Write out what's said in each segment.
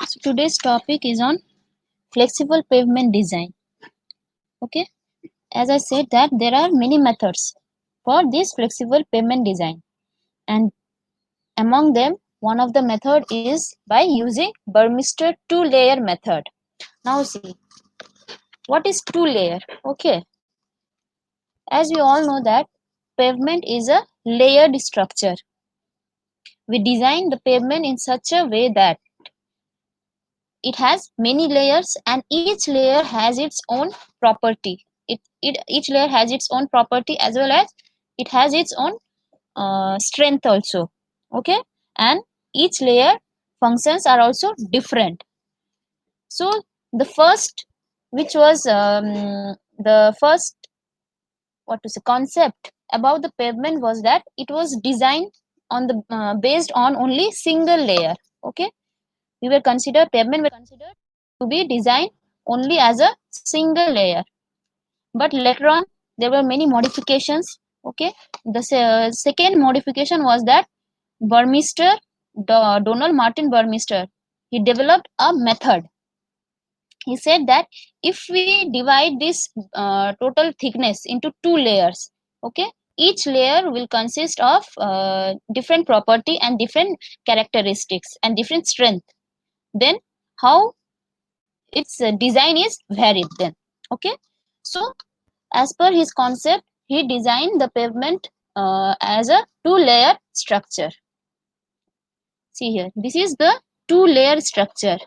So today's topic is on flexible pavement design. Okay, as I said that there are many methods for this flexible pavement design, and among them one of the method is by using Burmester two-layer method. Now see, what is two-layer? Okay, as we all know that pavement is a layered structure. We design the pavement in such a way that it has many layers and each layer has its own property. Each layer has its own property as well as it has its own strength also. Okay, and each layer functions are also different. So the first, which was the first, what to say, concept about the pavement was that it was designed on the based on only single layer. Okay, pavement were considered to be designed only as a single layer, but later on there were many modifications. Okay, the second modification was that Burmester, Donald Martin Burmester, he developed a method. He said that if we divide this total thickness into two layers, okay, each layer will consist of different property and different characteristics and different strength. Then how its design is varied then. Okay, so as per his concept, he designed the pavement as a two-layer structure. See here, this is the two-layer structure,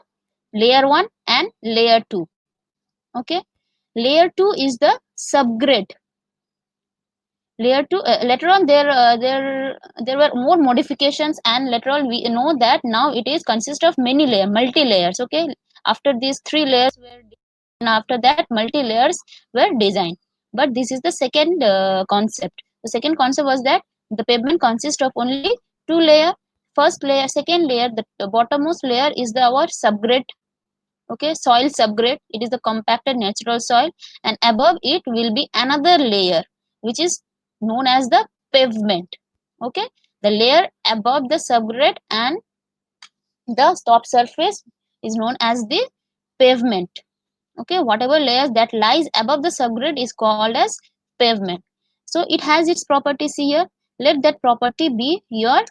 layer 1 and layer 2. Okay, layer 2 is the subgrade. Layer 2, later on there were more modifications, and later on we know that now it is consist of many multi layers. Okay, after these three layers were, and after that multi layers were designed, but this is the second concept. The second concept was that the pavement consists of only two layer. First layer, second layer, the bottommost layer is the our subgrade. Okay, soil subgrade, it is the compacted natural soil, and above it will be another layer which is known as the pavement. Okay, the layer above the subgrade and the top surface is known as the pavement. Okay, whatever layers that lies above the subgrade is called as pavement. So it has its properties here. Let that property be your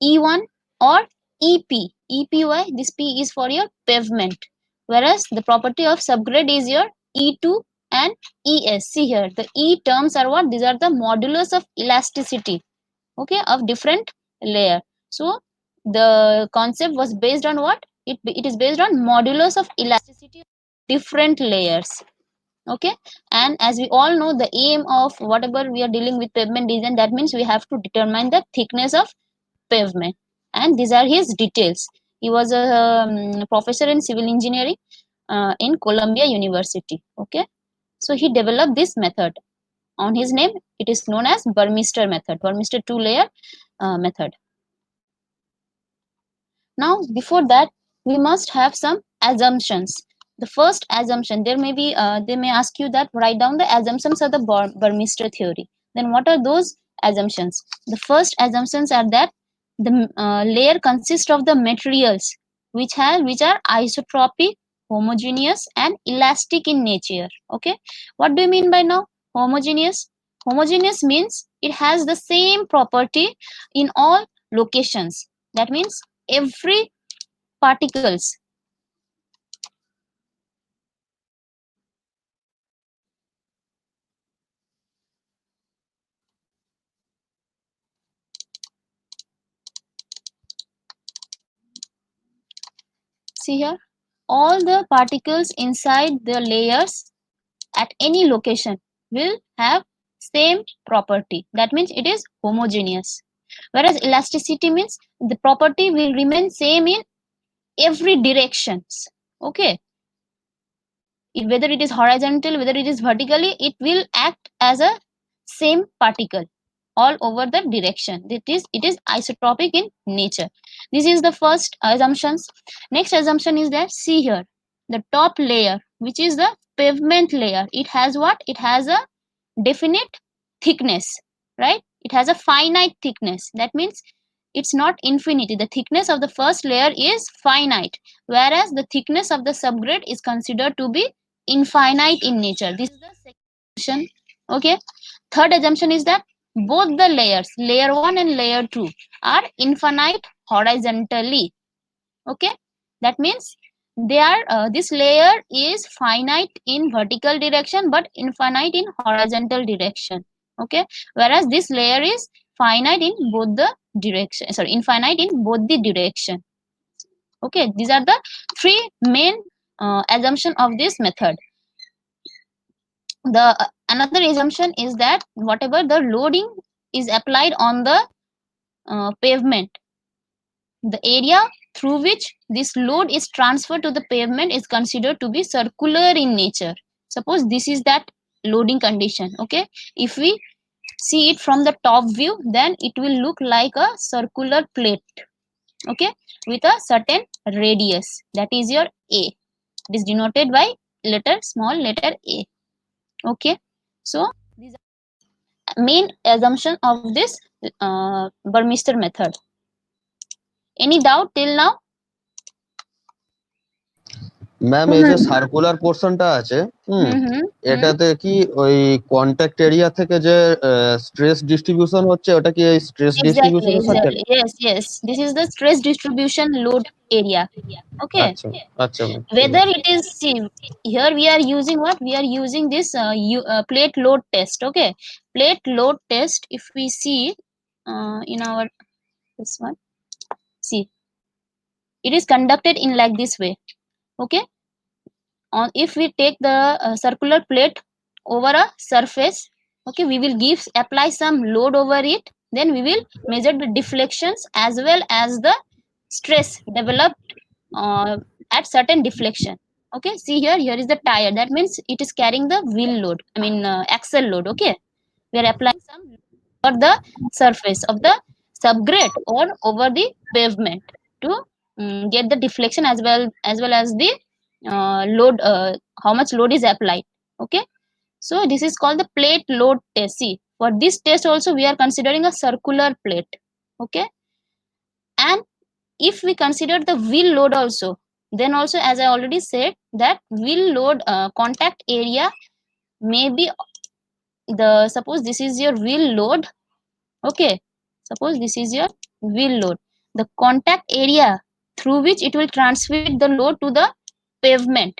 E1 or EP. EPY, this P is for your pavement. Whereas the property of subgrade is your E2 and ES. See here, the E terms are what? These are the modulus of elasticity, okay, of different layer. So the concept was based on what? It is based on modulus of elasticity of different layers. Okay, and as we all know, the aim of whatever we are dealing with pavement design, that means we have to determine the thickness of pavement, and these are his details. He was a professor in civil engineering in Columbia University. Okay, so he developed this method. On his name, it is known as Burmester method, Burmester two-layer method. Now before that, we must have some assumptions. The first assumption, they may ask you that write down the assumptions of the Burmester theory. Then what are those assumptions? The first assumptions are that the layer consists of the materials which are isotropic, homogeneous, and elastic in nature. Okay, what do you mean by now homogeneous? Homogeneous means it has the same property in all locations. That means every particles, see here, all the particles inside the layers at any location will have same property. That means it is homogeneous. Whereas elasticity means the property will remain same in every directions. Okay, whether it is horizontal, whether it is vertically, it will act as a same particle all over the direction. It is isotropic in nature. This is the first assumptions. Next assumption is that, see here, the top layer, which is the pavement layer, it has what? It has a definite thickness, right? It has a finite thickness. That means it's not infinity. The thickness of the first layer is finite, whereas the thickness of the subgrade is considered to be infinite in nature. This is the second assumption. Okay. Third assumption is that both the layers, layer 1 and layer 2, are infinite horizontally. Okay. That means they are this layer is finite in vertical direction but infinite in horizontal direction. Okay. Whereas this layer is finite in both the direction, sorry, infinite in both the direction. Okay, these are the three main assumption of this method. The another assumption is that whatever the loading is applied on the pavement, the area through which this load is transferred to the pavement is considered to be circular in nature. Suppose this is that loading condition. Okay, if we see it from the top view, then it will look like a circular plate. Okay, with a certain radius, that is your A. It is denoted by small letter A. Okay, so these are main assumption of this Burmester method. Any doubt till now? Ma'am এই যে circular পোর্শনটা আছে এটাতে কি ওই contact area থেকে যে stress distribution হচ্ছে ওটা কি এই স্ট্রেস ডিস্ট্রিবিউশনের সাথে? Yes, this is the stress distribution load area. Okay, আচ্ছা আচ্ছা ma'am, whether it is, see, here we are using what, we are using this plate load test. Okay, plate load test, if we see in our this one, see, it is conducted in like this way. Okay, if we take the circular plate over a surface, okay, we will apply some load over it, then we will measure the deflections as well as the stress developed at certain deflection. Okay, see here is the tire, that means it is carrying the wheel load, I mean axle load. Okay, we are applying some over the surface of the subgrade or over the pavement to get the deflection as well as the load, how much load is applied. Okay, so this is called the plate load test. See, for this test also we are considering a circular plate. Okay, and if we consider the wheel load also, then also, as I already said, that wheel load contact area may be the, suppose this is your wheel load. Okay, suppose this is your wheel load, the contact area through which it will transmit the load to the pavement,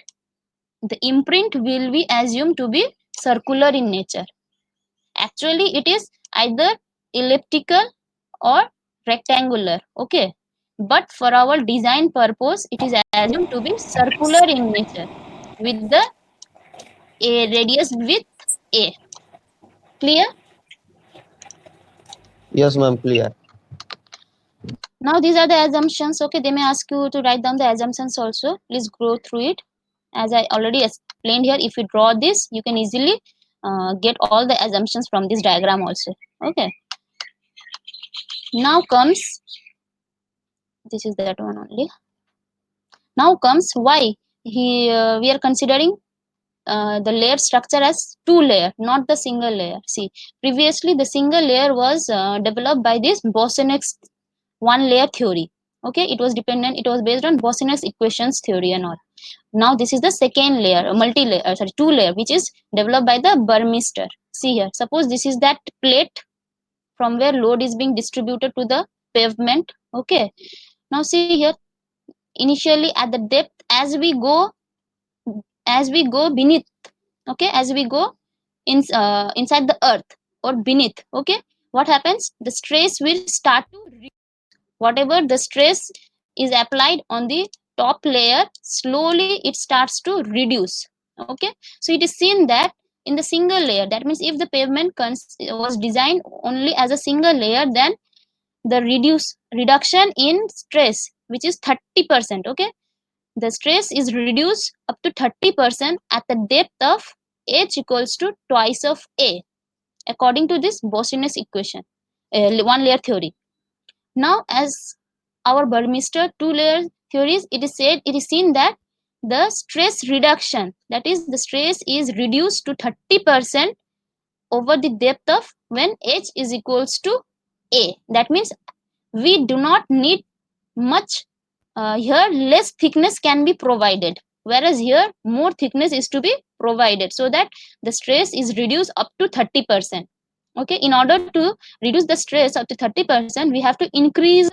the imprint will be assumed to be circular in nature. Actually it is either elliptical or rectangular. Okay, but for our design purpose it is assumed to be circular in nature with the a radius width A. Clear? Yes ma'am, clear. Now these are the assumptions. Okay, they may ask you to write down the assumptions also. Please go through it. As I already explained here, if you draw this, you can easily get all the assumptions from this diagram also. Okay, now comes, this is that one only. Now comes why we are considering the layer structure as two layer, not the single layer. See, previously the single layer was developed by this Boseniuk's one layer theory. Okay, it was based on Boseniuk's equations theory and all. Now this is the second layer, two layer, which is developed by the Burmester. See here, suppose this is that plate from where load is being distributed to the pavement. Okay, now see here, initially at the depth, as we go beneath, okay, as we go inside the earth or beneath, okay, what happens, the stress will start to whatever the stress is applied on the top layer, slowly it starts to reduce. Okay, so it is seen that in the single layer, that means if the pavement was designed only as a single layer, then the reduction in stress, which is 30%. Okay, the stress is reduced up to 30% at the depth of h equals to twice of A, according to this Bosenius equation, one layer theory. Now, as our Burmester two layer theories, it is seen that the stress reduction, that is the stress is reduced to 30% over the depth of when h is equals to A. That means we do not need much. Here less thickness can be provided, whereas here more thickness is to be provided, so that the stress is reduced up to 30%. Okay, in order to reduce the stress up to 30%, we have to increase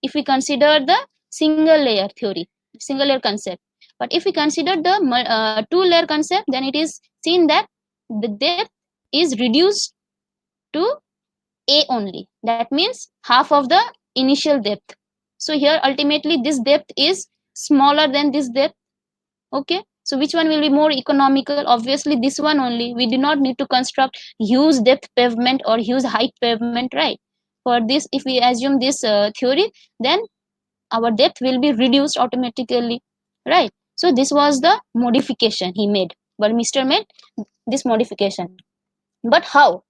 if we consider the single layer theory, single layer concept. But if we consider the two layer concept, then it is seen that the depth is reduced to a only. That means half of the initial depth. So here ultimately this depth is smaller than this depth. Okay, so which one will be more economical? Obviously this one only. We do not need to construct huge depth pavement or huge height pavement, right? For this, if we assume this theory, then our depth will be reduced automatically, right? So this was the modification he made, but Mr. made this modification. But how?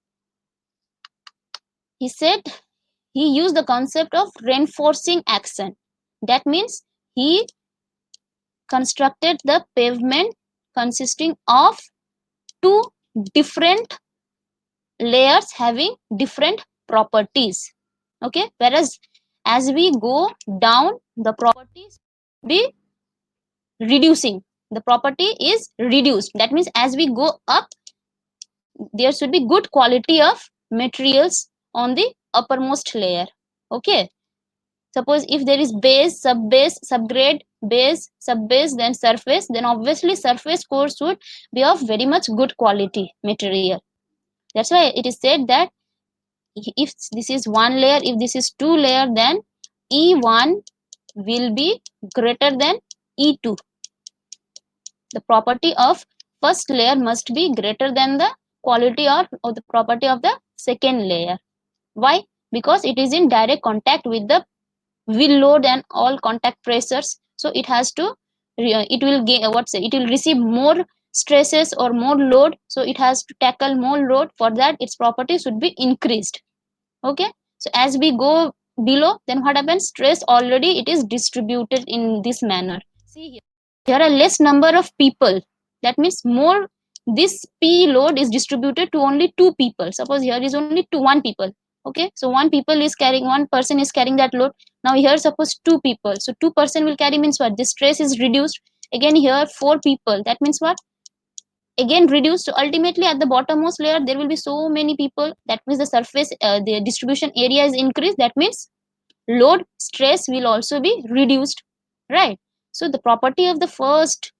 He said he used the concept of reinforcing action. That means he constructed the pavement consisting of two different layers having different properties. Okay, whereas as we go down, the properties be reducing. The property is reduced. That means as we go up, there should be good quality of materials on the uppermost layer. Okay, suppose if there is base, subgrade, base, subbase, then surface, then obviously surface core should be of very much good quality material. That's why it is said that if this is one layer, if this is two layer, then E1 will be greater than E2. The property of first layer must be greater than the quality or the property of the second layer. Why? Because it is in direct contact with the will load and all contact pressures, so it has to it will gain it will receive more stresses or more load, so it has to tackle more load. For that its property should be increased. Okay, so as we go below, then what happens? Stress already it is distributed in this manner. See here, there are less number of people. That means more, this P load is distributed to only two people. Suppose here is only one people. Okay, so one person is carrying that load. Now here suppose two people, so 2% will carry, means what? The stress is reduced. Again here four people, that means what? Again reduced. So ultimately at the bottommost layer there will be so many people. That means the surface the distribution area is increased. That means load stress will also be reduced, right? So the property of the first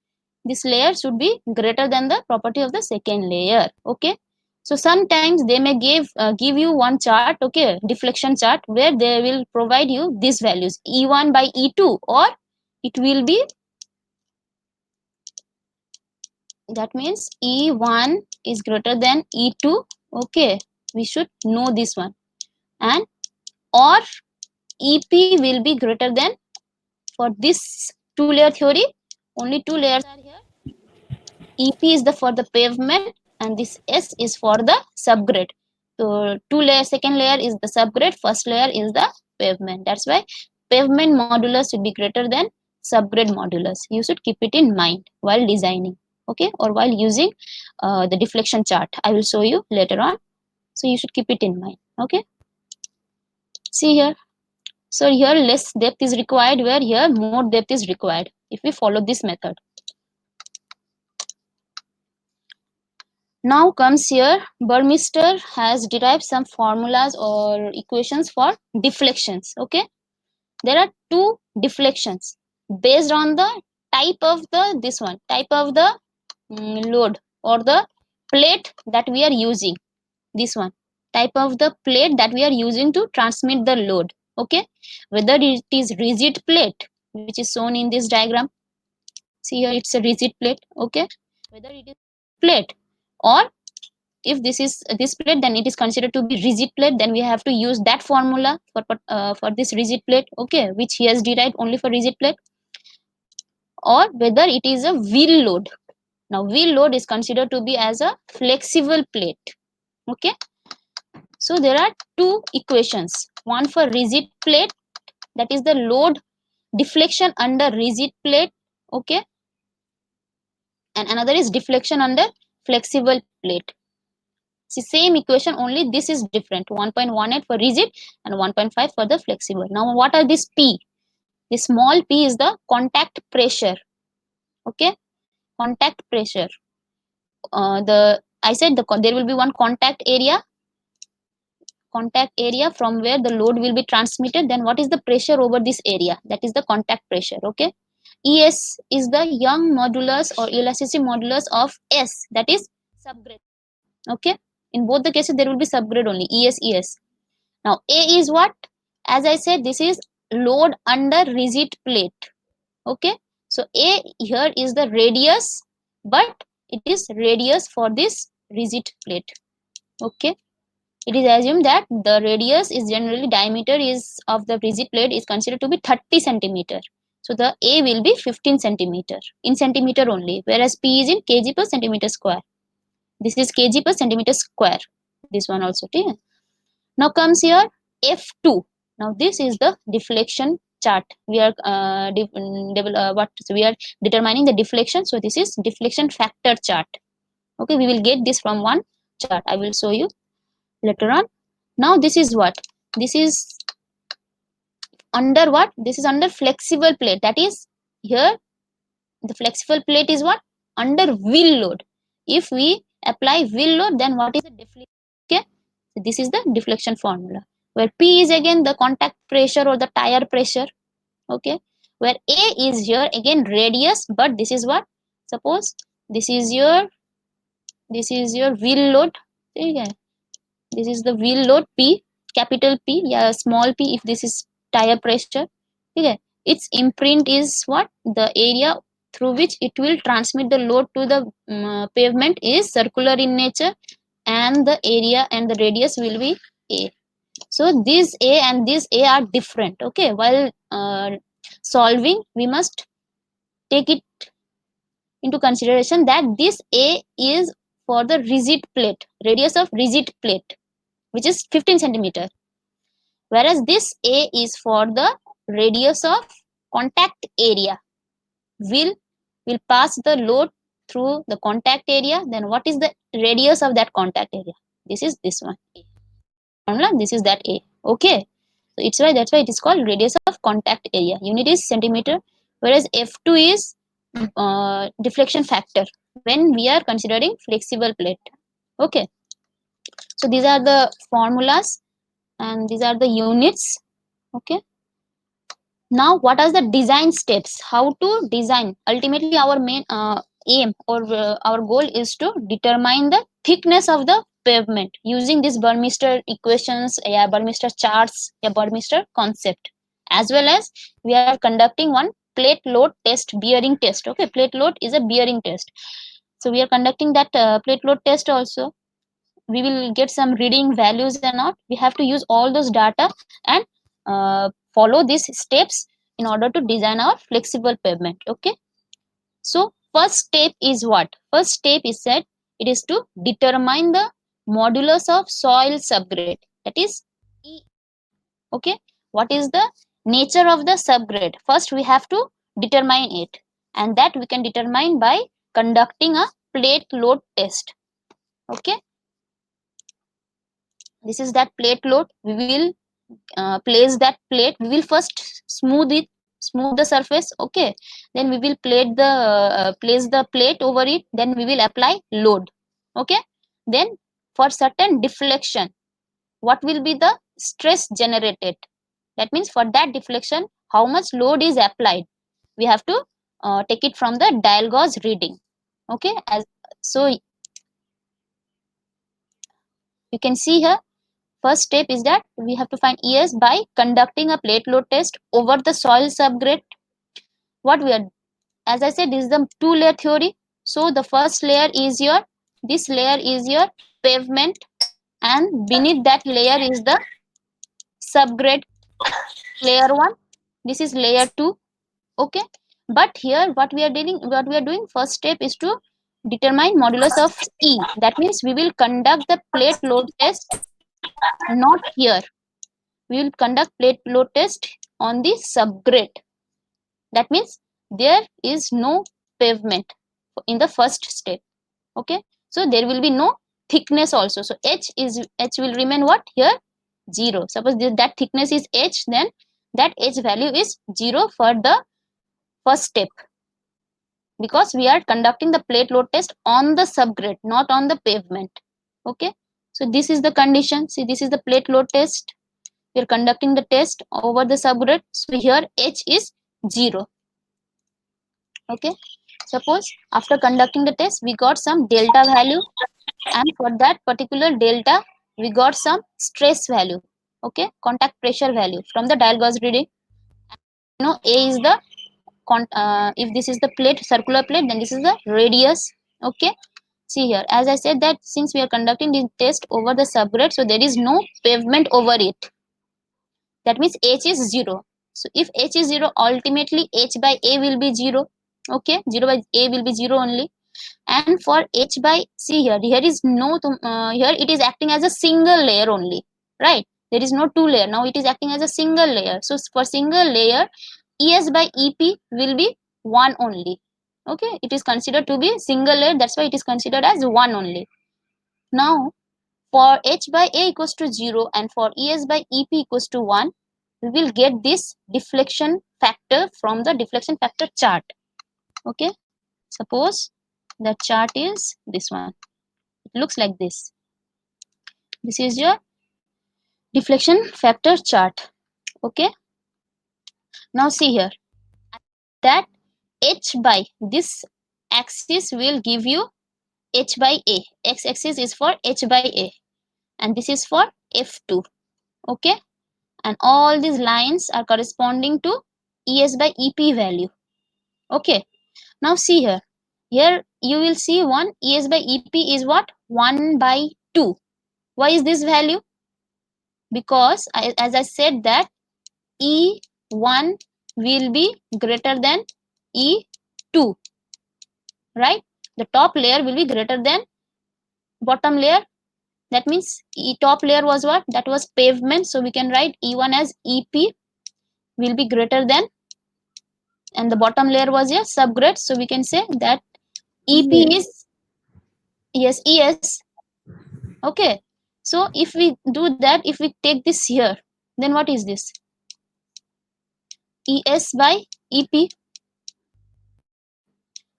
this layer should be greater than the property of the second layer. Okay, so sometimes they may give you one chart, okay, deflection chart, where they will provide you these values E1 by E2, or it will be, that means E1 is greater than E2. Okay, we should know this one. And or EP will be greater than, for this two layer theory only two layers are here. EP is the for the pavement and this S is for the subgrade. So two layer, second layer is the subgrade, first layer is the pavement. That's why pavement modulus should be greater than subgrade modulus. You should keep it in mind while designing, okay, or while using the deflection chart. I will show you later on. So you should keep it in mind. Okay. See here. So here less depth is required, where here more depth is required if we follow this method. Now comes here, Burmeister has derived some formulas or equations for deflections. Okay, there are two deflections based on the type of the type of the load or the plate that we are using. This one type of the plate that we are using to transmit the load. Okay, whether it is rigid plate, which is shown in this diagram. See here, it's a rigid plate. Okay, whether it is plate, or if this is this plate, then it is considered to be rigid plate, then we have to use that formula for this rigid plate, okay, which he has derived only for rigid plate. Or whether it is a wheel load. Now wheel load is considered to be as a flexible plate. Okay, so there are two equations, one for rigid plate, that is the load deflection under rigid plate, okay, and another is deflection under flexible plate. See, same equation, only this is different. 1.18 for rigid and 1.5 for the flexible. Now, what are this P? The small p is the contact pressure. Okay, contact pressure. I said there will be one contact area from where the load will be transmitted. Then what is the pressure over this area? That is the contact pressure. Okay, Es is the Young modulus or elasticity modulus of S, that is subgrade. Okay, in both the cases there will be subgrade only, Es. Now A is what? As I said, this is load under rigid plate. Okay, so A here is the radius, but it is radius for this rigid plate. Okay, it is assumed that the radius is generally diameter is of the rigid plate is considered to be 30 centimeter. So the A will be 15 centimeter in centimeter only, whereas P is in kg per centimeter square. This is kg per centimeter square. This one also. Okay? Now comes here F2. Now this is the deflection chart. We are we are determining the deflection. So this is deflection factor chart. Okay, we will get this from one chart. I will show you later on. Now this is what? This is under what? This is under flexible plate. That is here the flexible plate is what? Under wheel load. If we apply wheel load, then what is the deflection? Okay, so this is the deflection formula, where P is again the contact pressure or the tire pressure. Okay, where A is here again radius, but this is what? Suppose this is your wheel load. Okay, this is the wheel load P, capital P, yeah, small p if this is tire pressure. Okay, its imprint is what? The area through which it will transmit the load to the pavement is circular in nature, and the area and the radius will be A. So this A and this A are different. Okay, while solving, we must take it into consideration that this A is for the rigid plate, radius of rigid plate, which is 15 centimeter, whereas this A is for the radius of contact area. Will pass the load through the contact area. Then what is the radius of that contact area? This is this one. Formula, this is that A. Okay, so it's why that's why it is called radius of contact area. Unit is centimeter, whereas F2 is deflection factor when we are considering flexible plate. Okay, so these are the formulas and these are the units. Okay, now what are the design steps? How to design? Ultimately our main aim or our goal is to determine the thickness of the pavement using these Burmeister equations, Burmeister charts, Burmeister concept, as well as we are conducting one plate load test, bearing test. Okay, plate load is a bearing test, so we are conducting that plate load test also. We will get some reading values and all. We have to use all those data and follow these steps in order to design our flexible pavement. Okay, so first step is what? First step is that it is to determine the modulus of soil subgrade, that is E. Okay, what is the nature of the subgrade? First we have to determine it, and that we can determine by conducting a plate load test. Okay, this is that plate load. We will place that plate. We will first smooth the surface. Okay, then we will place the plate over it. Then we will apply load. Okay, then for certain deflection, what will be the stress generated? That means for that deflection, how much load is applied? We have to take it from the dial gauge reading. Okay, so you can see here. First step is that we have to find ES by conducting a plate load test over the soil subgrade. What we are, as I said, this is the two-layer theory. So the first layer is this layer is your pavement, and beneath that layer is the subgrade, layer 1. This is layer 2. Okay, but here what we are doing, first step is to determine modulus of E. That means we will conduct the plate load test not here. We will conduct plate load test on the subgrade. That means there is no pavement in the first step. Okay, so there will be no thickness also. So h will remain what here? 0. Suppose that thickness is h, then that h value is 0 for the first step, because we are conducting the plate load test on the subgrade, not on the pavement. Okay, so this is the condition. See, this is the plate load test. We are conducting the test over the subgrade, so here h is 0. Okay, suppose after conducting the test we got some delta value, and for that particular delta we got some stress value. Okay, contact pressure value from the dial gauge reading. A is the if this is the plate, circular plate, then this is the radius. Okay, see here, as I said that since we are conducting this test over the subgrade, so there is no pavement over it. That means h is 0. So if h is 0, ultimately h by a will be 0. Okay, 0 by a will be 0 only. And for h by, see here, here is no here it is acting as a single layer only, right? There is no two layer, now it is acting as a single layer. So for single layer, es by ep will be 1 only. Okay, it is considered to be single layer, that's why it is considered as 1 only. Now for h by a equals to 0 and for es by ep equals to 1, we will get this deflection factor from the deflection factor chart. Okay, suppose the chart is this one. It looks like this. This is your deflection factor chart. Okay, now see here that h by this axis will give you h by a. X axis is for h by a and this is for f2. Okay, and all these lines are corresponding to es by ep value. Okay, now see here, here you will see one es by ep is what? 1 by 2. Why is this value? Because as I said that e1 will be greater than e2, right? The top layer will be greater than bottom layer. That means top layer was what? That was pavement, so we can write e1 as ep will be greater than, and the bottom layer was a subgrade, so we can say that ep is yes es. Okay, so if we do that, if we take this here, then what is this? es by ep.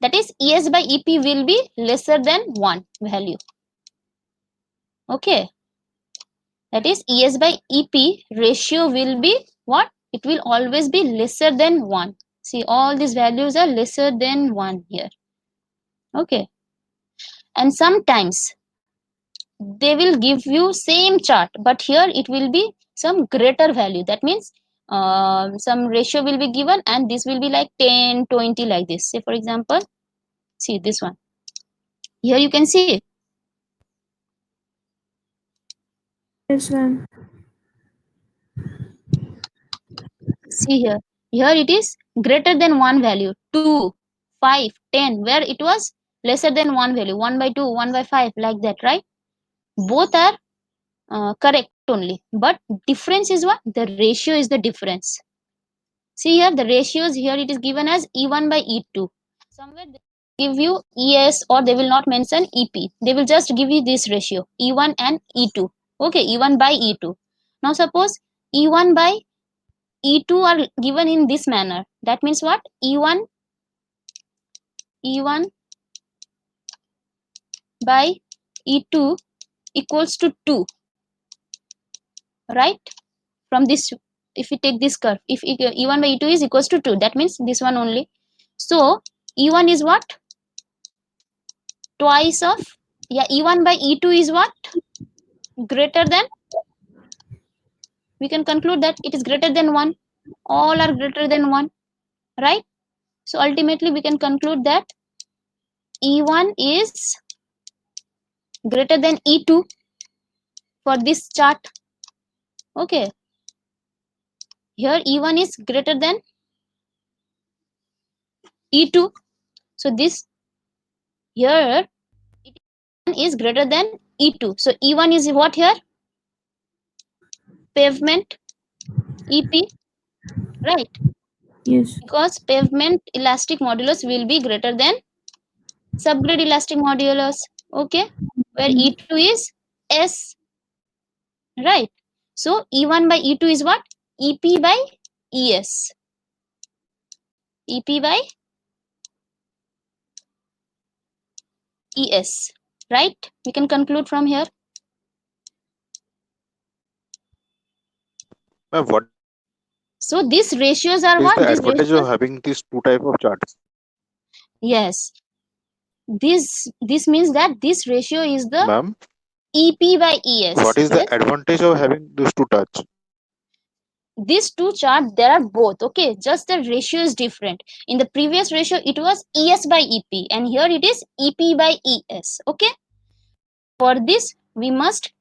That is es by ep will be lesser than 1 value. Okay, that is es by ep ratio will be what? It will always be lesser than 1. See, all these values are lesser than 1 here. Okay, and sometimes they will give you same chart, but here it will be some greater value. That means some ratio will be given and this will be like 10, 20 like this. Say for example, see this one. Here you can see. Yes, ma'am. See here. Here it is greater than 1 value. 2, 5, 10. Where it was lesser than 1 value. 1 by 2, 1 by 5 like that, right? Both are correct only. But difference is what? The ratio is the difference. See here, the ratios here it is given as E1 by E2. Somewhere they give you ES or they will not mention EP. They will just give you this ratio, E1 and E2. Okay, E1 by E2. Now suppose E1 by E2 are given in this manner. That means what? E1 by E2 equals to 2. Right? From this, if we take this curve, if E1 by E2 is equals to 2, that means this one only. So E1 is what? Twice of, yeah, E1 by E2 is what? Greater than, we can conclude that it is greater than 1. All are greater than 1, right? So ultimately we can conclude that E1 is greater than E2 for this chart. Okay, here E1 is greater than E2. So this here it is greater than E2. So E1 is what here? Pavement EP, right? Yes. Because pavement elastic modulus will be greater than subgrade elastic modulus. Okay, where E2 is S, right? So E1 by E2 is what? EP by ES. EP by ES, right? We can conclude from here. What So these ratios are is what? the These advantage ratios, of having these two type of charts? yes. This means that this ratio is the Ma'am, EP by ES. what is the Yes. advantage of having these two charts? These two charts, there are both, okay, just the ratio is different. In the previous ratio it was ES by EP, and here it is EP by ES, okay. For this we must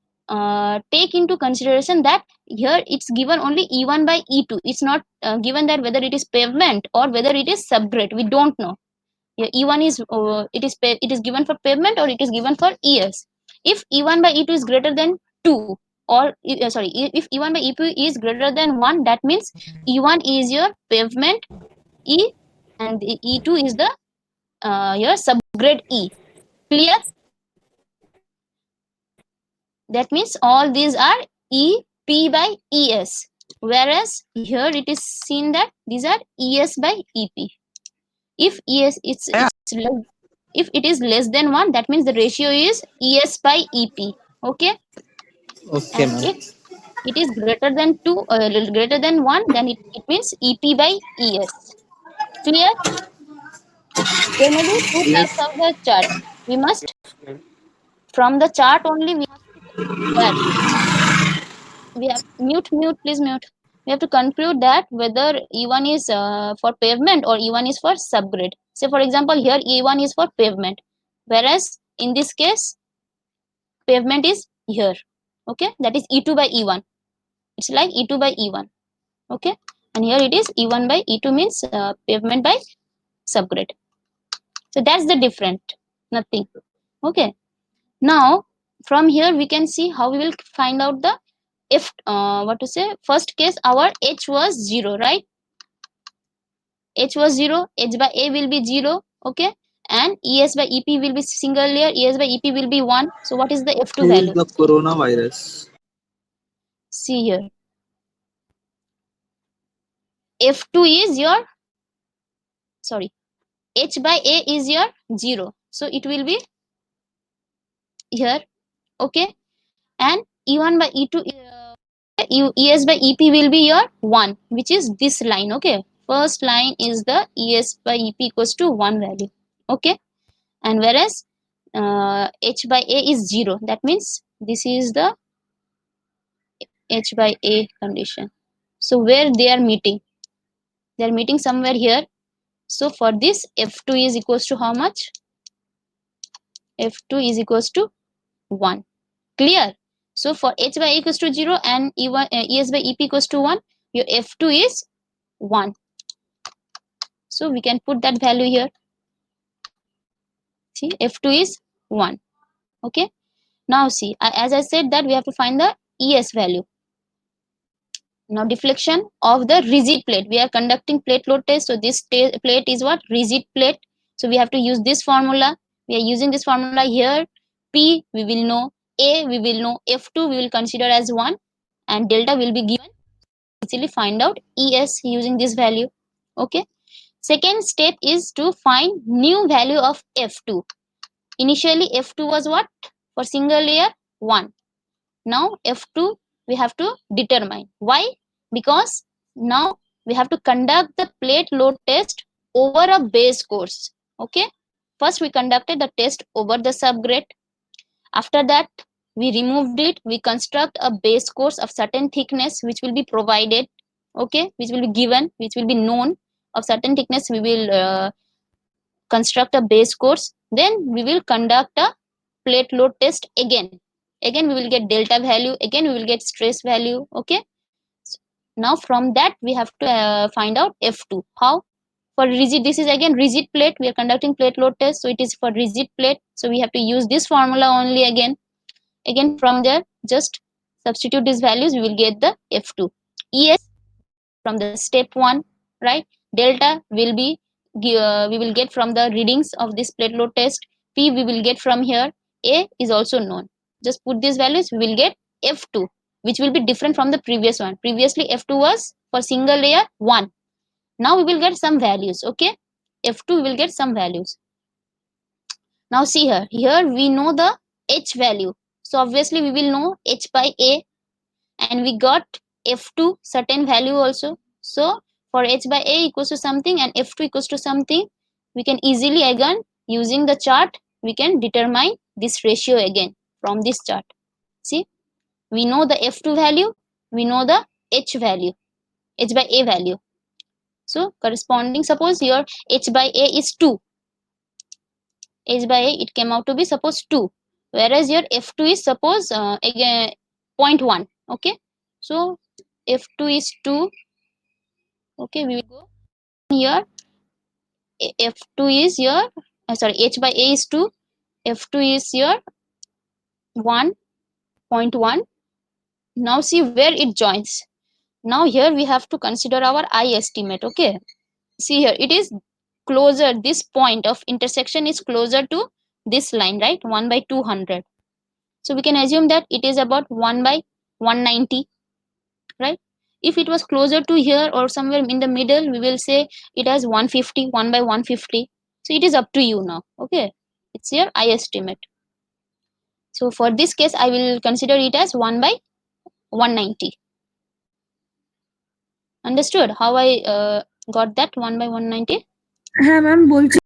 take into consideration that here it's given only E1 by E2. It's not given that whether it is pavement or whether it is subgrade, we don't know. Here E1 is it is given for pavement or it is given for ES. If E1 by E2 is greater than 2, or if E1 by E2 is greater than 1, that means E1 is your pavement E, and E2 is the your subgrade E. Clear? That means all these are EP by ES, whereas here it is seen that these are ES by EP. If ES if it is less than 1, that means the ratio is ES by EP, okay. Okay, And ma'am. if it is greater than 2, greater than 1, then it means EP by ES. Clear? There may be two types Yes. of the chart. We must, from the chart only, we have to conclude that we have please mute. We have to conclude that whether E1 is for pavement or E1 is for subgrade. Say for example, here E1 is for pavement, whereas in this case pavement is here, okay, that is E2 by E1. It's like E2 by E1, okay, and here it is E1 by E2 means pavement by subgrade. So that's the different, nothing, okay. Now from here we can see how we will find out the if what to say, first case our H was 0, right? H was 0, H by A will be 0, okay, and ES by EP will be single layer, ES by EP will be 1. So what is the F2 Who is value? the coronavirus? See here, F2 is your, sorry, H by A is your 0, so it will be here, okay, and E1 by E2 ES by EP will be your 1, which is this line, okay. First line is the ES by EP equals to 1 value, okay, and whereas H by A is 0, that means this is the H by A condition. So where they are meeting somewhere here. So for this F2 is equals to how much? F2 is equals to 1. Clear? So for H by A equals to 0 and ES by EP equals to 1, your F2 is 1. So we can put that value here. See, F2 is 1. Okay. Now see, as I said that we have to find the ES value. Now deflection of the rigid plate. We are conducting plate load test. So this plate is what? Rigid plate. So we have to use this formula. We are using this formula here. P we will know. A we will know. F2 we will consider as 1. And delta will be given. Easily find out ES using this value. Okay. Second step is to find new value of F2. Initially F2 was what? For single layer 1. Now F2 we have to determine. Why? Because now we have to conduct the plate load test over a base course. Okay. First we conducted the test over the subgrade. After that we removed it. We construct a base course of certain thickness which will be provided. Okay, which will be given, which will be known of certain thickness. We will construct a base course. Then we will conduct a plate load test again. Again we will get delta value. Again we will get stress value. Okay. Now from that we have to find out F2. How? For rigid, this is again rigid plate. We are conducting plate load test, so it is for rigid plate. So we have to use this formula only again. Again from there, just substitute these values. We will get the F2. ES from the step 1, right? Delta will be we will get from the readings of this plate load test. P we will get from here. A is also known. Just put these values, we will get F2, which will be different from the previous one. Previously F2 was for single layer 1. Now we will get some values. Okay, F2 we will get some values. Now see here we know the H value, so obviously we will know H by A, and we got F2 certain value also. So for H by A equals to something and F2 equals to something, we can easily again using the chart we can determine this ratio again from this chart. See, we know the F2 value, we know the H value, H by A value. So corresponding, suppose your H by A is 2, H by A it came out to be suppose 2, whereas your F2 is suppose again 0.1. Okay, so F2 is 2. Okay, we will go here. F2 is your sorry, H by A is 2, F2 is your 1.1. Now see where it joins. Now here we have to consider our I estimate. Okay, see here it is closer, this point of intersection is closer to this line, right? 1 by 200. So we can assume that it is about 1 by 190, right? If it was closer to here or somewhere in the middle, we will say it has 150, 1 by 150. So it is up to you now. Okay, it's your I estimate. So for this case I will consider it as 1 by 190. Understood how I got that 1 by 190? হ্যাঁ ma'am বলছি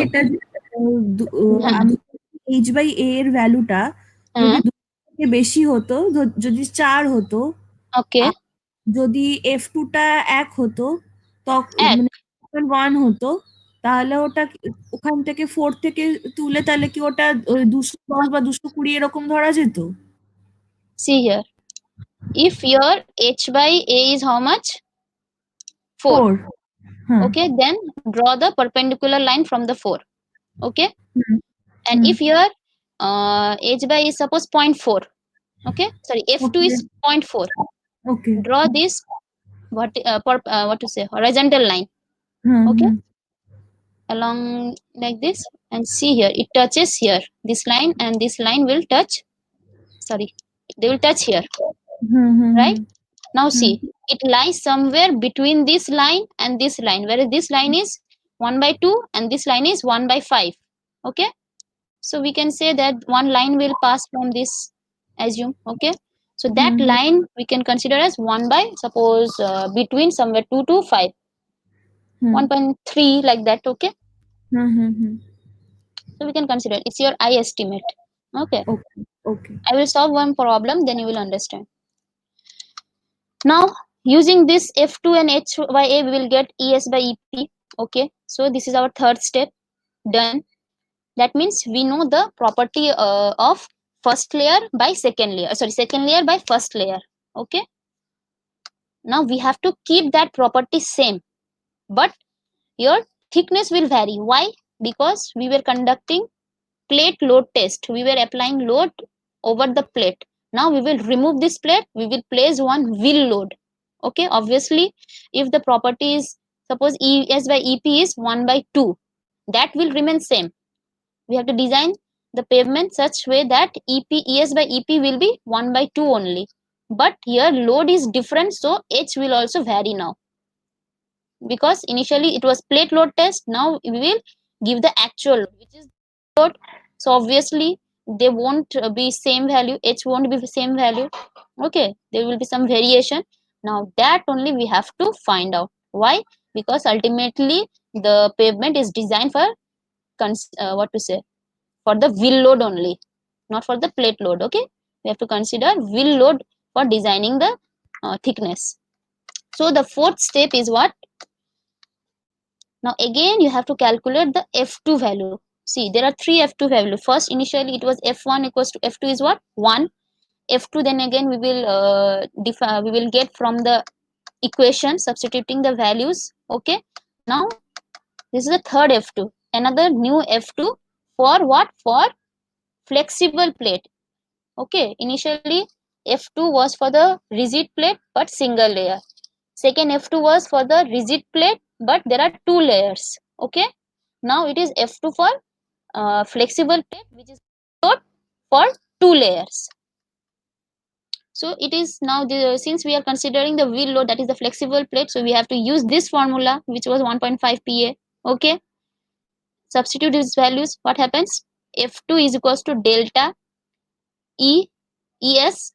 এটা Yes, ma'am. আমি H by এ এর ভ্যালুটা যদি হ্যাঁ, 2 থেকে বেশি হতো, যদি 4 হতো, ওকে, আর যদি F2 টা 1 হতো, এক, মানে 1 হতো, তাহলে ওটা ওখান থেকে 4 থেকে তুলে তাহলে কি ওটা 210 বা 220 এরকম ধরা যেত? see here, if your H by A is how much? 4. 4. হ্যাঁ। Okay, then draw the perpendicular line from the 4. Okay, hmm, and hmm, if your H by is suppose 0.4. Okay, sorry, F2 okay, is 0.4. Okay. Draw this what to say, horizontal line. Hmm, Okay, hmm, along like this, and see here it touches here, this line and this line will touch, sorry, they will touch here, hmm, hmm, right? Now hmm, see, it lies somewhere between this line and this line, whereas this line is 1 by 2 and this line is 1 by 5. Okay, so we can say that one line will pass from this, assume. Okay, so that hmm, line we can consider as 1 by suppose between somewhere 2 to 5, hmm, 1.3 like that. Okay, hmm, hmm, hmm, so we can consider it's your I estimate. Okay, okay, okay. I will solve one problem, then you will understand. Now using this F2 and H by A we will get ES by EP. Okay, so this is our third step done. That means we know the property of first layer by second layer, sorry, second layer by first layer. Okay, now we have to keep that property same, but your thickness will vary. Why? Because we were conducting plate load test, we were applying load over the plate. Now we will remove this plate, we will place one wheel load. Okay, obviously if the property is suppose ES by EP is 1 by 2, that will remain same. We have to design the pavement such way that ES by EP will be 1 by 2 only, but here load is different, so H will also vary now, because initially it was plate load test, now we will give the actual load, which is load. So obviously they won't be same value, H won't be the same value. Okay, there will be some variation. Now that only we have to find out. Why? Because ultimately the pavement is designed for what to say, for the wheel load only, not for the plate load. Okay, we have to consider wheel load for designing the thickness. So the fourth step is what? Now again you have to calculate the F2 value. See, there are three F2 value. First, initially it was F1 equals to F2 is what? 1. F2 then again we will get from the equation substituting the values. Okay, now this is the third F2, another new F2 for what? For flexible plate. Okay, initially F2 was for the rigid plate but single layer. Second F2 was for the rigid plate but there are two layers. Okay, now it is F2 for flexible plate, which is load for 2 layers. So it is now since we are considering the wheel load, that is the flexible plate, so we have to use this formula, which was 1.5 pa. Okay, substitute these values. What happens? F2 is equals to delta E ES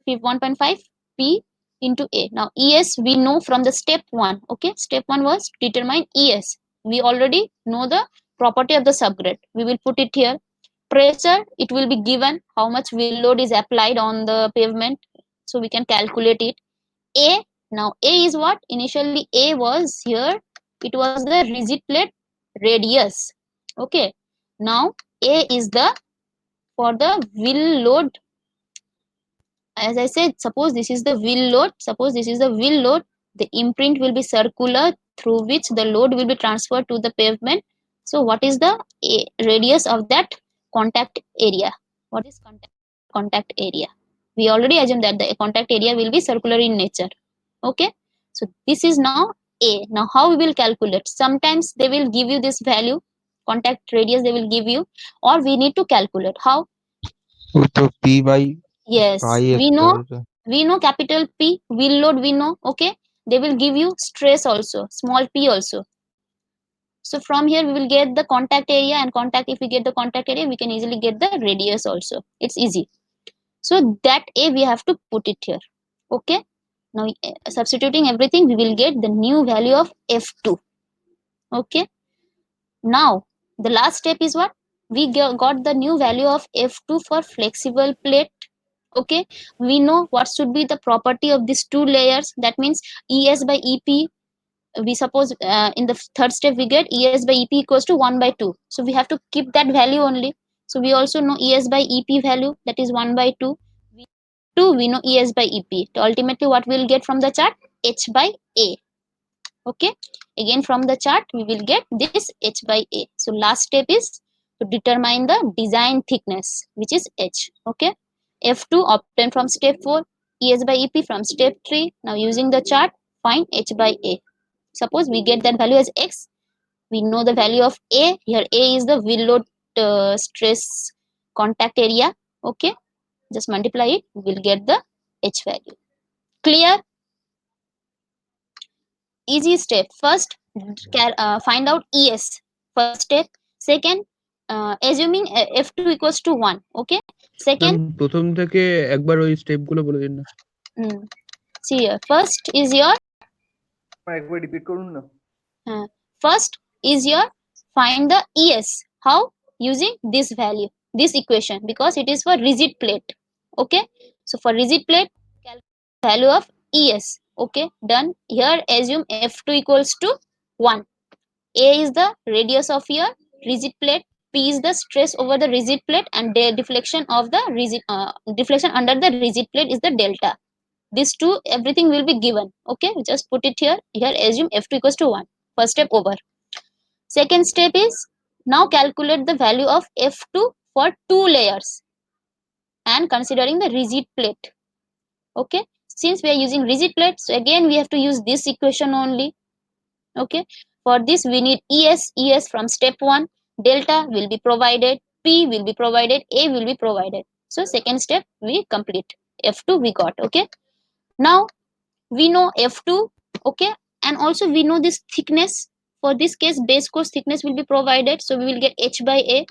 1.5 P into A. Now ES we know from the step 1. Okay, step 1 was determine ES. We already know the property of the subgrade. We will put it here. Pressure, it will be given how much wheel load is applied on the pavement, so we can calculate it. A, now A is what? Initially A was here, it was the rigid plate radius. Okay, now A is the for the wheel load. As I said, suppose this is the wheel load, the imprint will be circular, through which the load will be transferred to the pavement. So what is the radius of that contact area? What is contact area? We already assumed that the contact area will be circular in nature. Okay, so this is now A. Now how we will calculate? Sometimes they will give you this value, contact radius they will give you, or we need to calculate. How? तो P by Yes, I we square. know capital P, wheel load we know. Okay, they will give you stress also, small p also. So from here we will get the contact area, and contact, if we get the contact area, we can easily get the radius also. It's easy. So that A we have to put it here. Okay, now substituting everything, we will get the new value of F2. Okay, now the last step is what? We got the new value of F2 for flexible plate. Okay, we know what should be the property of these 2 layers. That means ES by EP, we suppose in the third step we get ES by EP equals to 1 by 2. So we have to keep that value only. So we also know ES by EP value, that is 1 by 2. We know ES by EP. So ultimately what we will get from the chart? H by A. Okay, again from the chart we will get this H by A. So last step is to determine the design thickness, which is H. Okay, F2 obtained from step 4, ES by EP from step 3. Now using the chart, find H by A. Suppose we get that value as X, we know the value of A. Here A is the wheel load stress contact area. Okay, just multiply it, we will get the H value. Clear? Easy step. First, find out ES. First step. Second, assuming F2 equals to 1. Okay. Second, প্রথম থেকে একবার ওই step গুলো বলে দিন না। see here. First is your একবার repeat করুন না। First is your find the ES. How? Using this value, this equation, because it is for rigid plate. Okay. So for rigid plate, calculate value of ES. Okay. Done. Here assume F2 equals to 1. A is the radius of your rigid plate. P is the stress over the rigid plate, and the deflection of the rigid deflection under the rigid plate is the delta. These two, everything will be given. Okay, just put it here. Here assume F2 equals to 1. First step over. Second step is now calculate the value of F2 for 2 layers and considering the rigid plate. Okay, since we are using rigid plate, so again we have to use this equation only. Okay, for this we need ES from step 1, delta will be provided, P will be provided, A will be provided. So second step we complete. F2 we got. Okay, now we know F2. Okay, and also we know this thickness. For this case, base course thickness will be provided, so we will get H by A.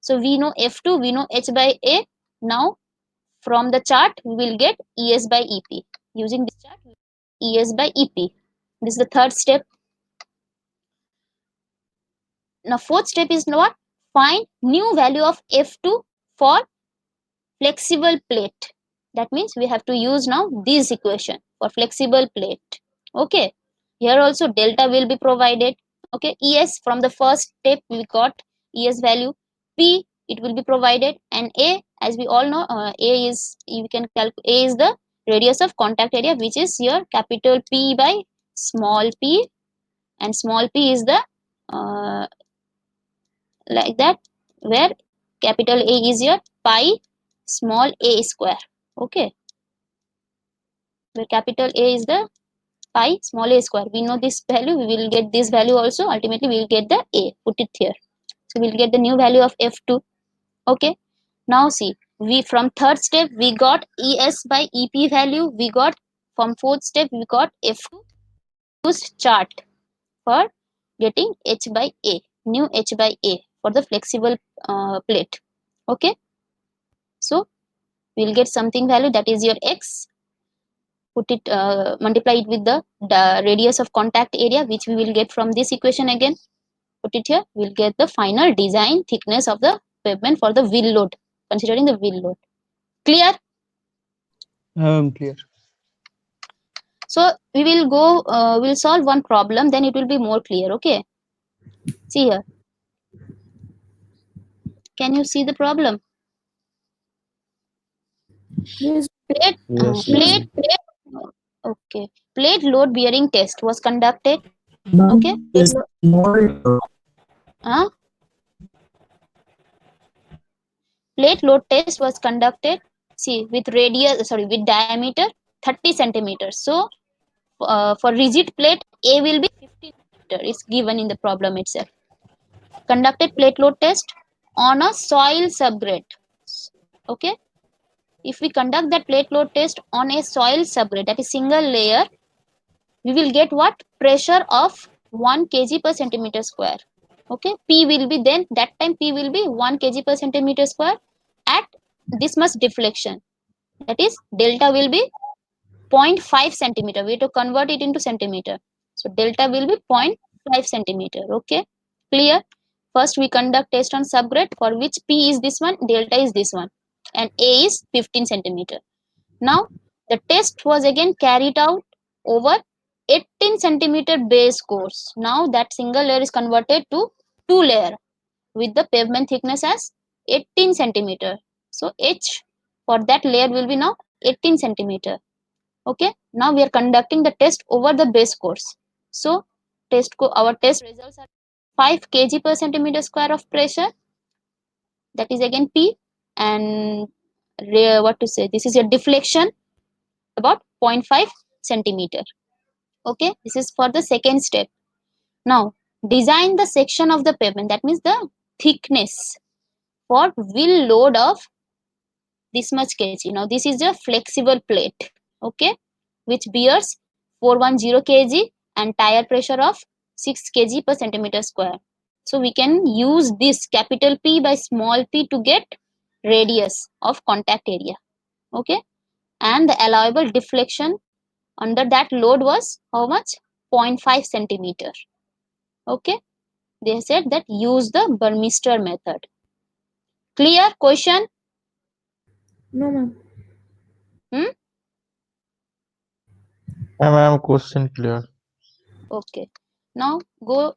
So we know F2, we know H by A. Now from the chart we will get ES by EP. Using this chart, ES by EP. This is the third step. Now fourth step is what? Find new value of F2 for flexible plate. That means we have to use now this equation for flexible plate. Okay, here also delta will be provided. Okay, ES from the first step we got ES value, P it will be provided, and A, as we all know, A is, you can calculate, A is the radius of contact area, which is your capital P by small p, and small p is the like that, where capital A is your pi small a square. Okay, where capital A is the pi small a square. We know this value, we will get this value also. Ultimately we will get the A. Put it here. So we will get the new value of F2. Okay, Now see, we from third step we got ES by EP value, we got from fourth step we got F2. Use chart for getting H by A, new H by A for the flexible plate. Okay, so we'll get something value that is your X. Put it, multiply it with the radius of contact area, which we will get from this equation again. Put it here, we'll get the final design thickness of the pavement for the wheel load, considering the wheel load. Clear? Clear. So we will go, we'll solve one problem, then it will be more clear. Okay, see here. Can you see the problem? Yes. Plate, Yes, plate, okay. Plate load bearing test was conducted. Okay. Plate load test was conducted. See, with radius, sorry, with diameter 30 centimeters. So for rigid plate, A will be 15 centimeters. It's given in the problem itself. Conducted plate load test on a soil subgrade. Okay. If we conduct that plate load test on a soil subgrade, that is single layer, we will get what? Pressure of 1 kg per centimeter square. Okay, P will be then, that time P will be 1 kg per centimeter square at this much deflection. That is, delta will be 0.5 centimeter. We have to convert it into centimeter. So delta will be 0.5 centimeter. Okay, clear? First we conduct test on subgrade, for which P is this one, delta is this one, and A is 15 centimeter. Now the test was again carried out over 18 centimeter base course. Now that single layer is converted to two layer with the pavement thickness as 18 centimeter. So H for that layer will be now 18 centimeter. Okay, now we are conducting the test over the base course. So our test results are 5 kg per centimeter square of pressure, that is again P, and what to say, this is your deflection about 0.5 centimeter. Okay, this is for the second step. Now design the section of the pavement, that means the thickness for wheel load of this much kg. Now this is a flexible plate, okay, which bears 410 kg and tire pressure of 6 kg per centimeter square. So we can use this capital P by small p to get radius of contact area. Okay, and the allowable deflection under that load was how much? 0.5 centimeter. Okay, they said that use the Burmester method. Clear? Question? No, ma'am. Ma'am, question clear. Okay, now go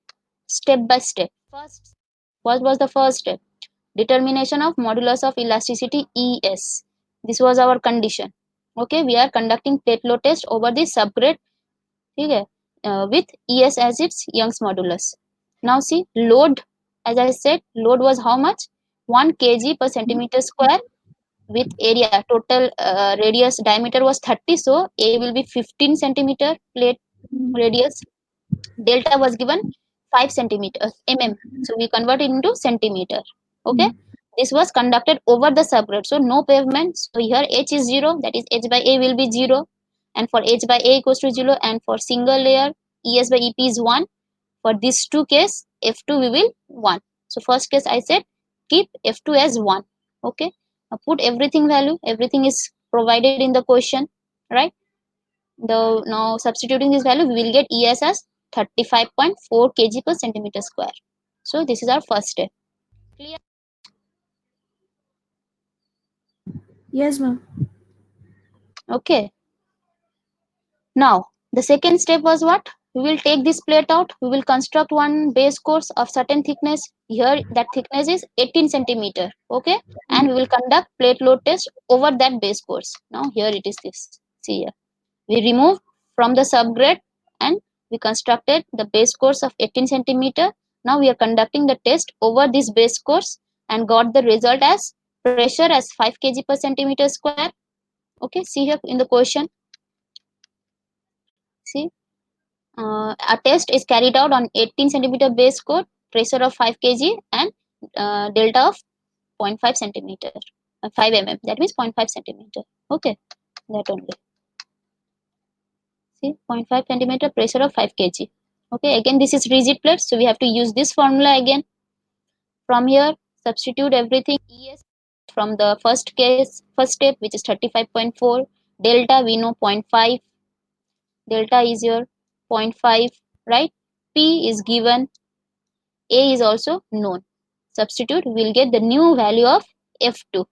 step by step. First, what was the first step? Determination of modulus of elasticity ES. This was our condition. Okay, we are conducting plate load test over the subgrade, okay, with ES as its Young's modulus. Now see, load, as I said, load was how much? 1 kg per centimeter square with area, total radius diameter was 30, so A will be 15 centimeter plate radius. Delta was given 5 centimeters mm, so we convert it into centimeter. Okay, this was conducted over the subgrade, so no pavement. So here H is 0, that is H by A will be 0, and for H by A equals to 0, and for single layer ES by EP is 1. For these two case, F2 we will 1. So first case I said keep F2 as 1. Okay, now put everything value, everything is provided in the question, right? Now substituting this value, we will get ES as 35.4 kg per centimeter square. So this is our first step. Clear? Yes, ma'am. Okay. Now the second step was what? We will take this plate out. We will construct one base course of certain thickness. Here that thickness is 18 centimeter. Okay, and we will conduct plate load test over that base course. Now here it is this. See here. We remove from the subgrade and we constructed the base course of 18 centimeter. Now we are conducting the test over this base course and got the result as pressure as 5 kg per centimeter square. Okay, see here in the question. See, a test is carried out on 18 centimeter base course, pressure of 5 kg and delta of 0.5 centimeter. 5 mm, that means 0.5 centimeter. Okay, that only. See, 0.5 centimeter, pressure of 5 kg. Okay, again this is rigid plate, so we have to use this formula again. From here, substitute everything. ES from the first step, which is 35.4. Delta we know 0.5. Delta is your 0.5, right? P is given. A is also known. Substitute, we'll get the new value of F2.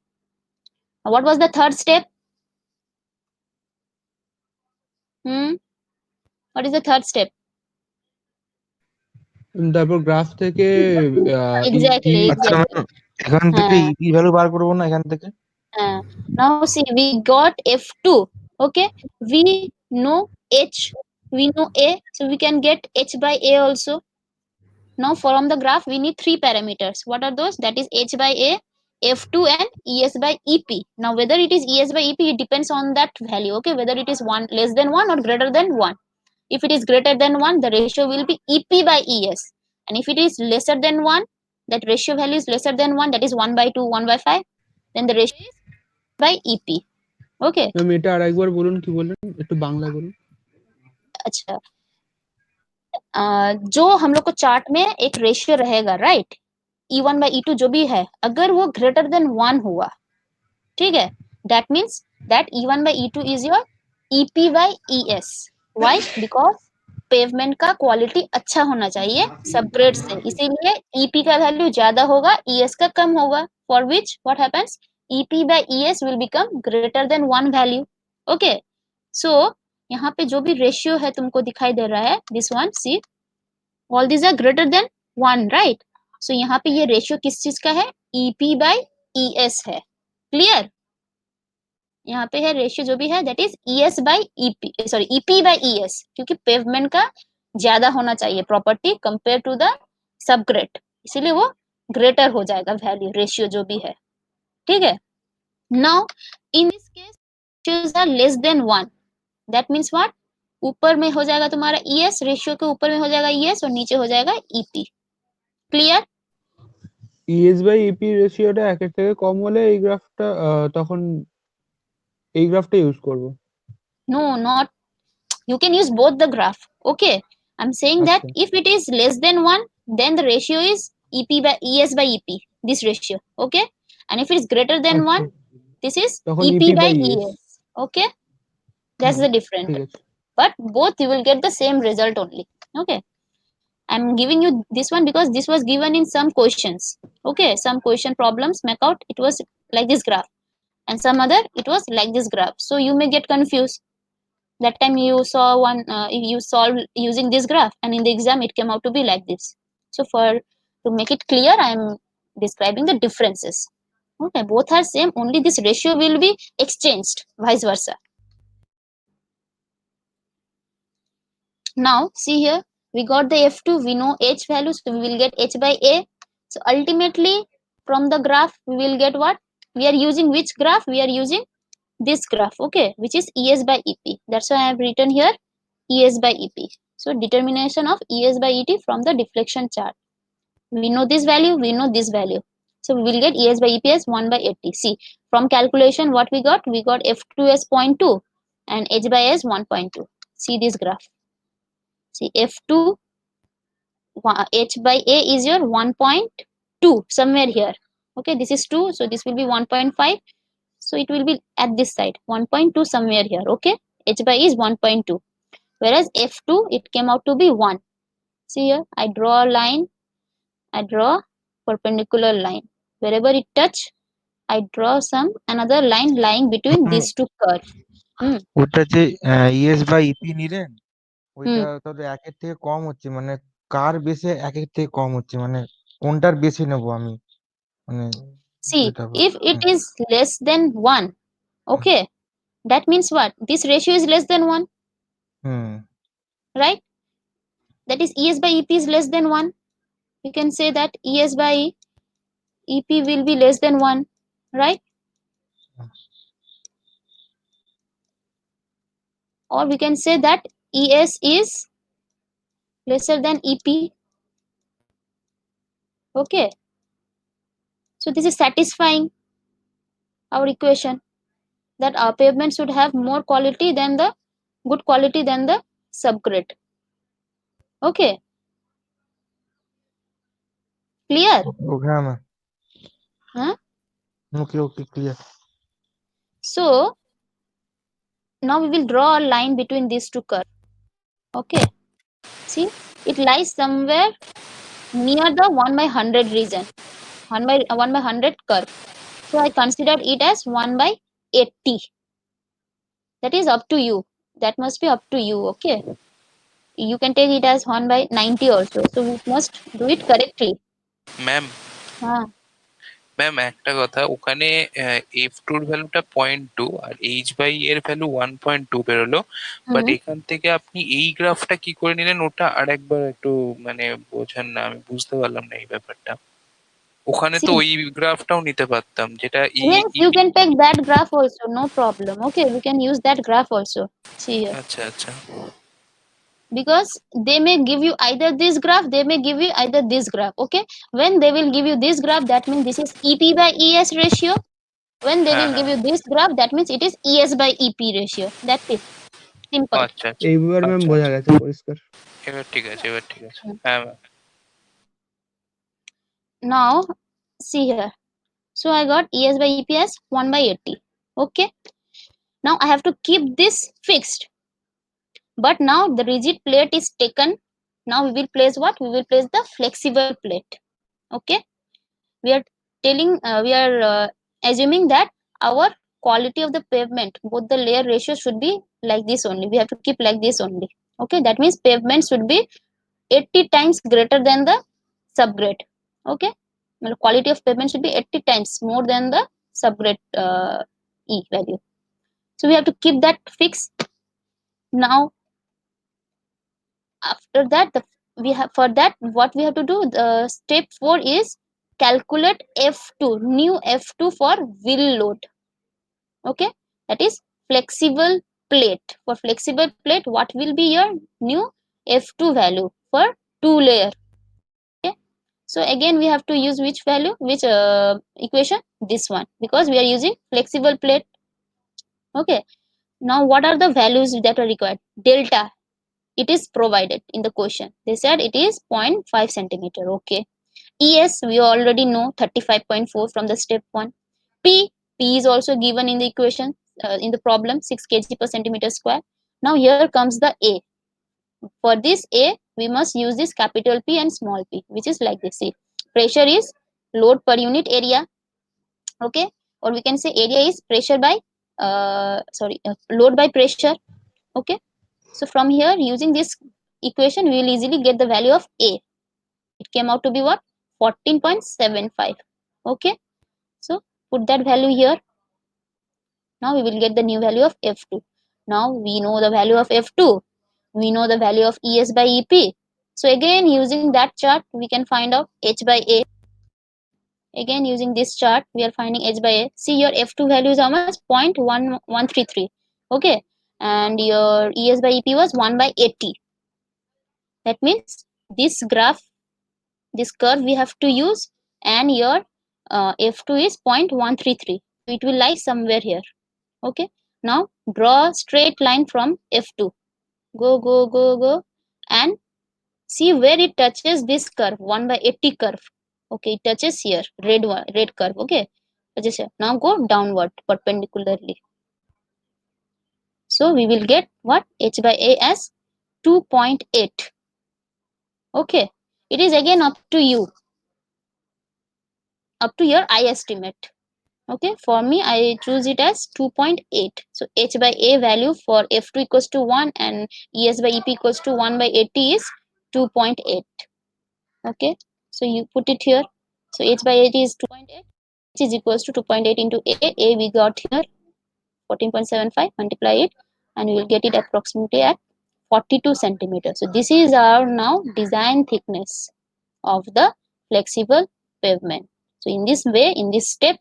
Now, what was the third step? What is the third step? তারপর graph থেকে Exactly, আচ্ছা exactly. Ma'am এখান থেকে E P value বার করবো না এখান থেকে Now see, we got F2. Okay, we know H, we know A, so we can get H by A also. Now from the graph we need three parameters. What are those? That is H by A, F2 and ES by EP. Now whether it is ES by EP, it depends on that value. Okay, whether it is one less than 1 or greater than 1. If it is greater than 1, the ratio will be EP by ES. And if it is lesser than 1, that ratio value is lesser than 1, that is 1 by 2, 1 by 5, then the ratio is by EP. Okay. Ma'am এটা আরেকবার বলুন, কি বললেন, একটু বাংলা বলুন। अच्छा, जो हम लोग को चार्ट में एक रेशियो रहेगा, राइट, E1 बाई E2 जो भी है, अगर वो ग्रेटर देन 1 हुआ, ठीक है, that means that E1 by E2 is your EP by ES. Why? Because pavement का क्वालिटी अच्छा होना चाहिए सबग्रेड से, इसीलिए EP का वैल्यू ज्यादा होगा, ES का कम होगा. For which what happens, EP by ES will become greater than 1 value. Okay, so यहाँ पे जो भी रेशियो है तुमको दिखाई दे रहा है, this one, see, all this are greater than 1, right? So यहाँ पे ये रेशियो किस चीज का है? EP बाई ES है. क्लियर? यहाँ पे है रेशियो जो भी है, that is ES by EP, sorry EP by ES, क्योंकि पेवमेंट का ज्यादा होना चाहिए property compare to the subgrade, इसीलिए वो ग्रेटर हो जाएगा वैल्यू, रेशियो जो भी है. ठीक है, now in this case ratios are less than 1, that means what, ऊपर में हो जाएगा तुम्हारा ES, रेशियो के ऊपर में हो जाएगा ES और नीचे हो जाएगा EP. Clear? ES by EP রেশিওটা একের থেকে কম হলে এই গ্রাফটা তখন এই গ্রাফটা ইউজ করব। No, not, you can use both the graph. Okay, I'm saying that আচ্ছা if it is less than 1, then the ratio is EP by ES by EP, this ratio. Okay, and if it is greater than আচ্ছা 1, this is তখন EP EP by by ES। ES. Okay, that's the difference, ঠিক আছে। but both you will get the same result only. Okay, I'm giving you this one because this was given in some questions. Okay, some question problems make out it was like this graph, and some other it was like this graph, so you may get confused. That time you saw one, you solve using this graph, and in the exam it came out to be like this. So for to make it clear, I am describing the differences. Okay, both are same, only this ratio will be exchanged, vice versa. Now see here, we got the F2, we know H value, so we will get H by A. So ultimately from the graph we will get what? We are using which graph? We are using this graph, okay, which is ES by EP. That's why I have written here ES by EP. So determination of ES by ET from the deflection chart. We know this value, we know this value. So we will get ES by EP as 1 by 80. See, from calculation what we got? We got F2 as 0.2 and H by A as 1.2. See this graph. See, F2, H by A is your 1.2, somewhere here. Okay, this is 2, so this will be 1.5. So it will be at this side, 1.2 somewhere here. Okay, H by E is 1.2. Whereas F2, it came out to be 1. See here, I draw a line, I draw perpendicular line. Wherever it touch, I draw some another line lying between these two curves. ওটা যে ES বা E P নিলেন ওইটা Hmm. তবে একের থেকে কম হচ্ছে, মানে কার বেসে একের থেকে কম হচ্ছে, মানে কোনটার বেশি নেবো আমি, মানে See, যেটা if it is less than 1, okay, that means what? This ratio is less than 1, hmm right? That is ES by EP is less than 1. You can say that ES by EP will be less than 1, right? Or we can say that ES is lesser than EP. Okay, so this is satisfying. our equation, that our pavement should have more quality than the good quality than the subgrade. Okay, clear? Okay, हाँ ma'am. Huh? Okay, clear। So now we will draw a line between these two curves. Okay, see, it lies somewhere near the 1/100 region, 1/100 curve. So I considered it as 1/80. That is up to you. That must be up to you. Okay, you can take it as 1/90 also. So we must do it correctly. Ma'am হ্যাঁ ma'am একটা কথা, ওখানে f2 এর ভ্যালুটা 0.2 আর h/e এর value 1.2 বেরোলো, but এখান থেকে আপনি এই গ্রাফটা কি করে নিলেন ওটা আরেকবার একটু মানে বোঝান না, আমি বুঝতে পারলাম না এই ব্যাপারটা। ওখানে তো See, ওই গ্রাফটাও নিতে পারতাম যেটা yes, you can take that graph also, no problem. Okay, we can use that graph also. See here, আচ্ছা আচ্ছা because they may give you either this graph, they may give you either this graph. Okay, when they will give you this graph, that means this is EP/ES ratio. When they হ্যাঁ will give হ্যাঁ you this graph, that means it is ES/EP ratio. That's it. Simple. আচ্ছা আচ্ছা এইবার ma'am আচ্ছা বোঝা আচ্ছা গেছে পরিষ্কার। এবার ঠিক আছে এবার ঠিক আছে হুম। হ্যাঁ ma'am Now see here, so I got ES/EP as 1/80. Okay, now I have to keep this fixed, but now the rigid plate is taken. Now we will place what? We will place the flexible plate. Okay, we are telling we are assuming that our quality of the pavement, both the layer ratio should be like this only. We have to keep like this only. Okay, that means pavement should be 80 times greater than the subgrade. Okay, the quality of pavement should be 80 times more than the subgrade E value. So we have to keep that fixed. Now after that, we have, for that what we have to do, the step 4 is calculate F2, new F2 for wheel load. Okay, that is flexible plate. For flexible plate, what will be your new F2 value for 2 layer? Okay, so again we have to use which value, which equation? This one, because we are using flexible plate. Okay, now what are the values that are required? Delta, it is provided in the question. They said it is 0.5 centimeter. Okay, ES we already know, 35.4 from the step 1. P is also given in the equation, in the problem, 6 kg per centimeter square. Now here comes the A. For this A, we must use this capital P and small p, which is like this. See, pressure is load per unit area. Okay, or we can say area is pressure by load by pressure. Okay, so from here, using this equation, we will easily get the value of A. It came out to be what? 14.75. Okay, so put that value here. Now we will get the new value of F2. Now we know the value of F2. We know the value of ES/EP. So again, using that chart, we can find out H/A. Again, using this chart, we are finding H/A. See, your F2 value is how much? 0.1133. Okay, and your ES/EP was 1/80. That means this graph, this curve we have to use, and your F2 is 0.133. It will lie somewhere here. Okay, now draw a straight line from F2. Go, and see where it touches this curve, 1/80 curve. Okay, it touches here, red curve. Okay, touches here. Now go downward perpendicularly. So we will get what? H/A as 2.8. Okay, it is again up to you, up to your eye estimate. Okay, for me I choose it as 2.8. So H/A value for F2 equals to 1 and ES/EP equals to 1/80 is 2.8. Okay, so you put it here. So H/80 is 2.8, which is equals to 2.8 into A we got here 14.75, multiply it, and we will get it approximately at 42 centimeters. So this is our now design thickness of the flexible pavement. So in this way, in this step,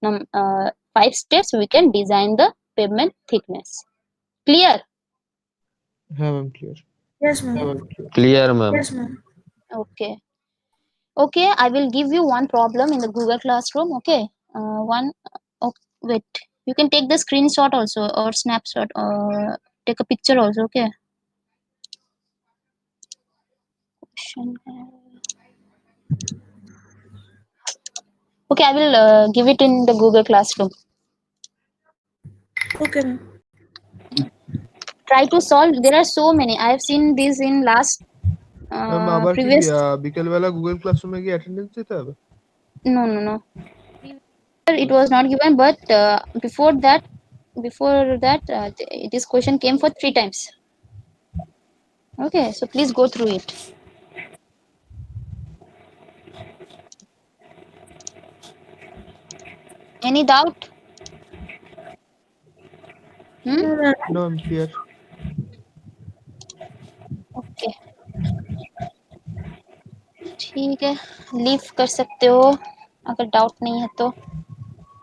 5 steps, we can design the pavement thickness. Clear? হ্যাঁ ma'am clear. Yes, ma'am. Clear ma'am. Yes, ma'am. Okay. Okay, I will give you one problem in the Google Classroom. Okay, one Oh, wait, you can take the screenshot also or snapshot or take a picture also. Okay. Question. Okay, I will give it in the Google Classroom. Okay. Try to solve. There are so many. I have seen this in last ma'am আবার কি previous. বিকেলবেলা Google ক্লাসরুমে গিয়ে attendance দিতে হবে? No. It was not given, but before that, this question came for 3 times. Okay, so please go through it. Any doubt? No I am clear. Okay, ठीक है, leave कर सकते हो अगर डाउट नहीं है तो।